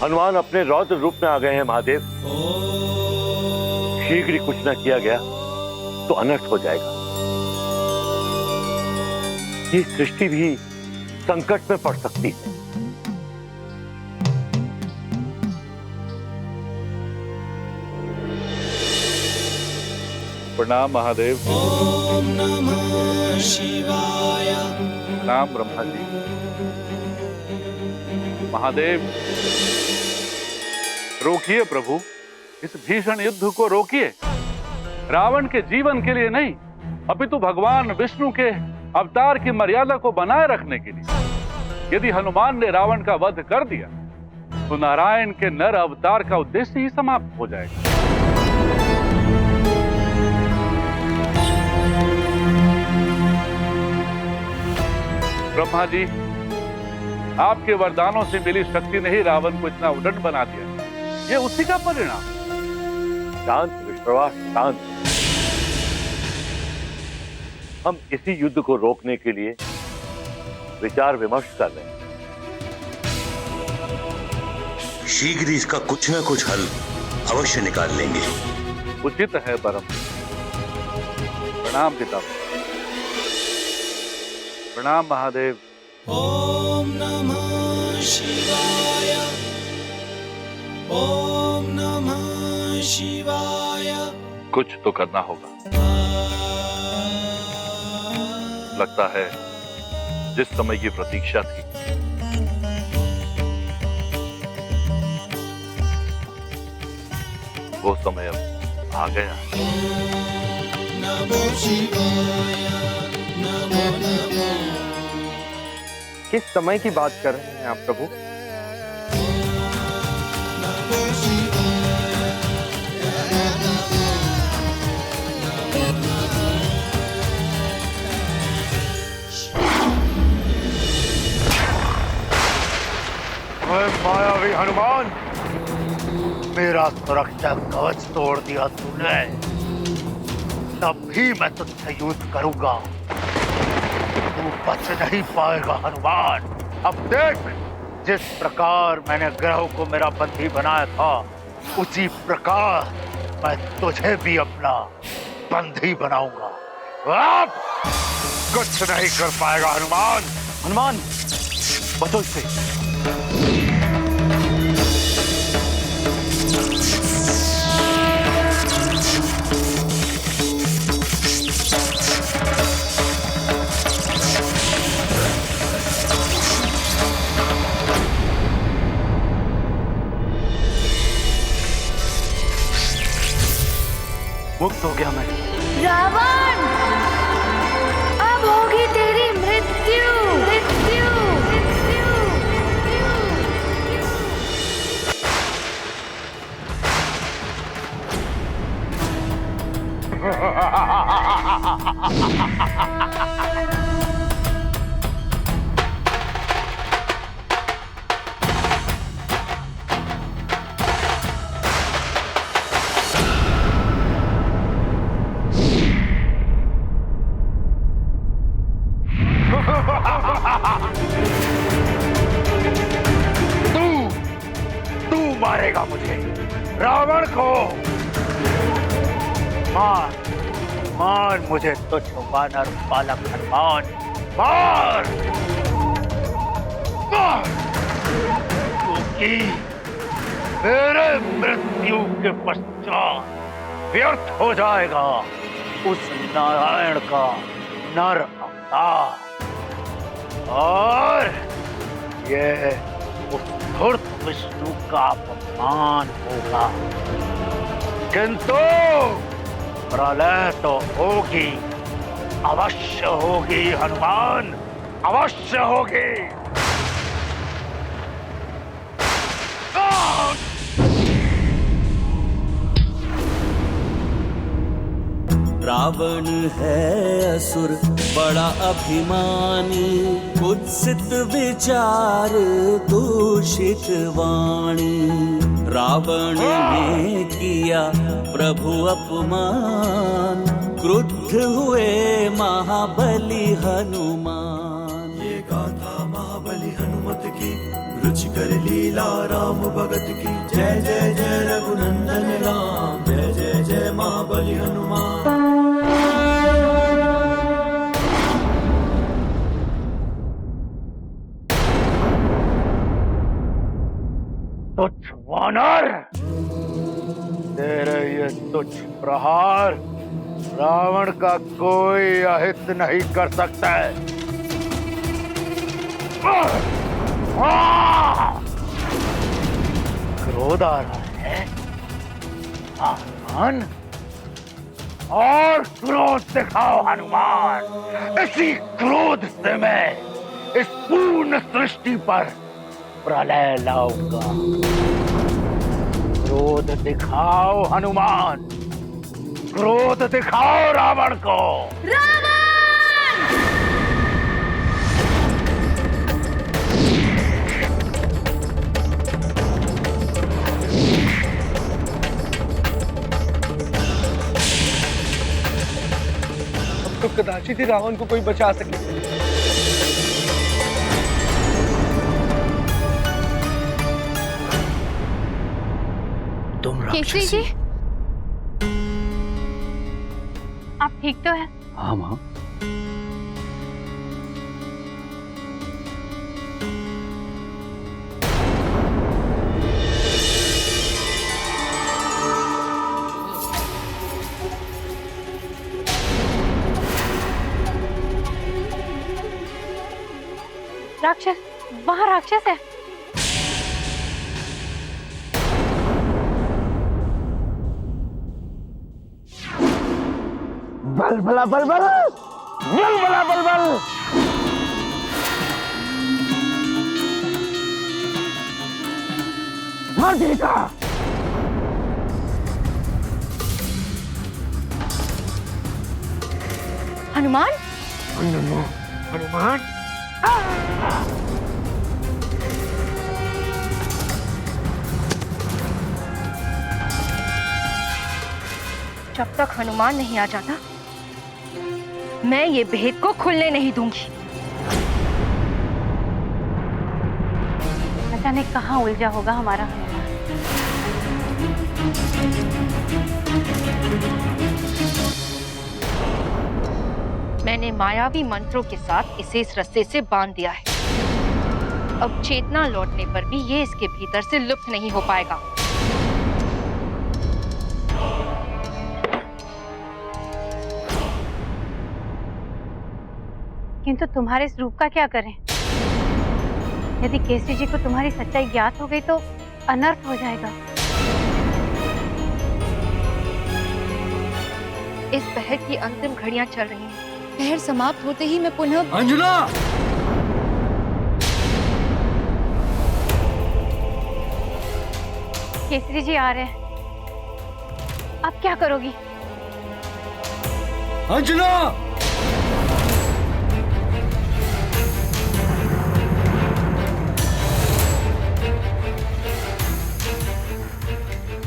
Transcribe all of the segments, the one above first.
हनुमान अपने रौद्र रूप में आ गए हैं महादेव। शीघ्र ही कुछ न किया गया तो अनर्थ हो जाएगा। ये सृष्टि भी संकट में पड़ सकती है। प्रणाम महादेव। ओम नमः शिवाय। प्रणाम ब्रह्मा जी। महादेव रोकिए प्रभु, इस भीषण युद्ध को रोकिए। रावण के जीवन के लिए नहीं, अपितु भगवान विष्णु के अवतार की मर्यादा को बनाए रखने के लिए। यदि हनुमान ने रावण का वध कर दिया तो नारायण के नर अवतार का उद्देश्य ही समाप्त हो जाएगा। ब्रह्मा जी, आपके वरदानों से मिली शक्ति ने ही रावण को इतना उद्दंड बना दिया। ये उसी का परिणाम। शांत विश्वास, शांत। हम इसी युद्ध को रोकने के लिए विचार विमर्श कर रहे हैं। शीघ्र इसका कुछ न कुछ हल अवश्य निकाल लेंगे। उचित है परम। प्रणाम पिता। प्रणाम महादेव। ओम नमः शिवाय। ओम नमः शिवाय। कुछ तो करना होगा। लगता है जिस समय की प्रतीक्षा थी वो समय अब आ गया। नमो शिवाय। नमो नमो। किस समय की बात कर रहे हैं आप प्रभु? नमो शिवाय। मायावी हनुमान, मेरा सुरक्षा कवच तोड़ दिया तूने, तब भी मैं तुझसे युद्ध करूंगा। तू बच नहीं पाएगा हनुमान। अब देख, जिस प्रकार मैंने ग्रह को मेरा बंदी बनाया था, उसी प्रकार मैं तुझे भी अपना बंदी बनाऊंगा। अब कुछ नहीं कर पाएगा हनुमान। हनुमान, बचो इससे। मुक्त हो गया मैं। रावण, अब होगी तेरी मृत्यु। मृत्यु, मृत्यु, तू मारेगा मुझे, रावण को। मार मार मुझे, तुझ वानर बालक हनुमान, मार मार, क्योंकि मेरे मृत्यु के पश्चात व्यर्थ हो जाएगा उस नारायण का नर अवतार, और ये उस धूर्त विष्णु का अपमान होगा। किंतु प्रलय तो होगी, अवश्य होगी हनुमान, अवश्य होगी। रावण है असुर बड़ा अभिमानी, कुत्सित विचार दूषित वाणी। रावण ने किया प्रभु अपमान, क्रुद्ध हुए महाबली हनुमान। ये गाथा महाबली हनुमत की रुचि कर लीला राम भगत की। जय जय जय रघुनंदन राम, जय जय जय महाबली हनुमान। तुच्छ वानर, तेरे ये तुच्छ प्रहार रावण का कोई अहित नहीं कर सकता है। क्रोध आ रहा है हनुमान, और क्रोध दिखाओ हनुमान। इसी क्रोध से मैं इस पूर्ण सृष्टि पर प्रलय लाऊंगा। क्रोध दिखाओ हनुमान, क्रोध दिखाओ रावण को। अब तो कदाचित ही रावण को कोई बचा सके। तुम केसरी जी, आप ठीक तो हैं? हाँ माँ। राक्षस, वहाँ राक्षस है। बल बला बल बल, बल बला बल बल। मार देगा। हनुमान, हनुमान, जब तक हनुमान नहीं आ जाता मैं ये भेद को खुलने नहीं दूंगी। न जाने कहाँ उलझा होगा हमारा हनुमान। मैंने मायावी मंत्रों के साथ इसे इस रस्से से बांध दिया है। अब चेतना लौटने पर भी ये इसके भीतर से लुप्त नहीं हो पाएगा। किंतु तुम्हारे इस रूप का क्या करें? यदि केसरी जी को तुम्हारी सच्चाई ज्ञात हो गई तो अनर्थ हो जाएगा। इस पहर की अंतिम घड़ियां चल रही हैं। पहर समाप्त होते ही मैं पुनः अंजना, केसरी जी आ रहे हैं। अब क्या करोगी? अंजना,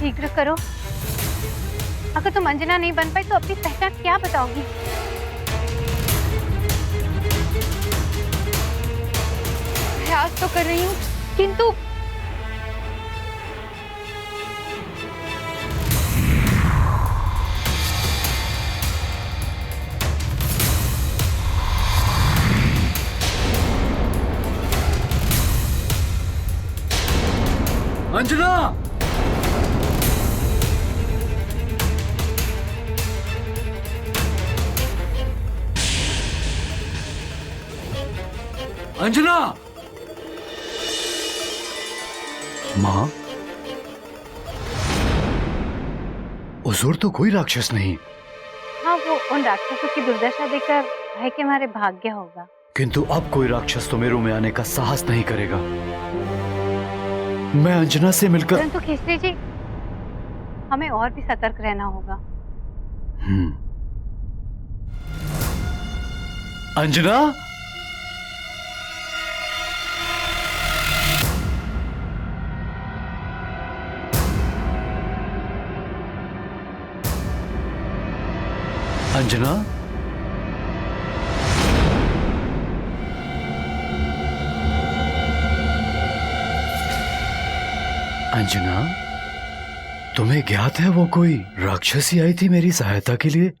शीघ्र करो। अगर तुम अंजना नहीं बन पाई तो अपनी पहचान क्या बताओगी? प्रयास तो कर रही हूँ, किंतु अंजना, अंजना। माँ, हुजूर तो कोई राक्षस नहीं, हाँ, वो उन राक्षसों की दुर्दशा देखकर भय के मारे भाग गया होगा। किंतु अब कोई राक्षस तो मेरू में आने का साहस नहीं करेगा। मैं अंजना से मिलकर। परंतु केसरी जी, हमें और भी सतर्क रहना होगा। अंजना, अंजना, अंजना, तुम्हें ज्ञात है वो कोई राक्षसी आई थी मेरी सहायता के लिए?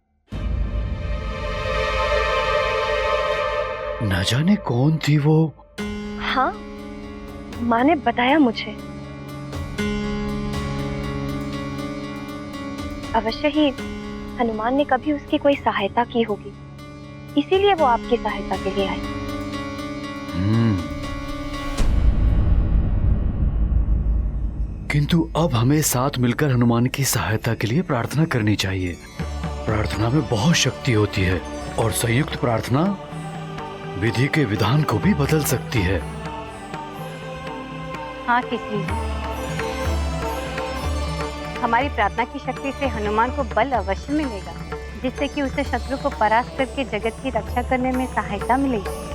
न जाने कौन थी वो। हाँ, माँ ने बताया मुझे। अवश्य ही हनुमान ने कभी उसकी कोई सहायता की होगी, इसीलिए वो आपकी सहायता के लिए आई। किंतु अब हमें साथ मिलकर हनुमान की सहायता के लिए प्रार्थना करनी चाहिए। प्रार्थना में बहुत शक्ति होती है और संयुक्त प्रार्थना विधि के विधान को भी बदल सकती है। हाँ किसी, हमारी प्रार्थना की शक्ति से हनुमान को बल अवश्य मिलेगा, जिससे कि उसे शत्रु को परास्त करके जगत की रक्षा करने में सहायता मिलेगी।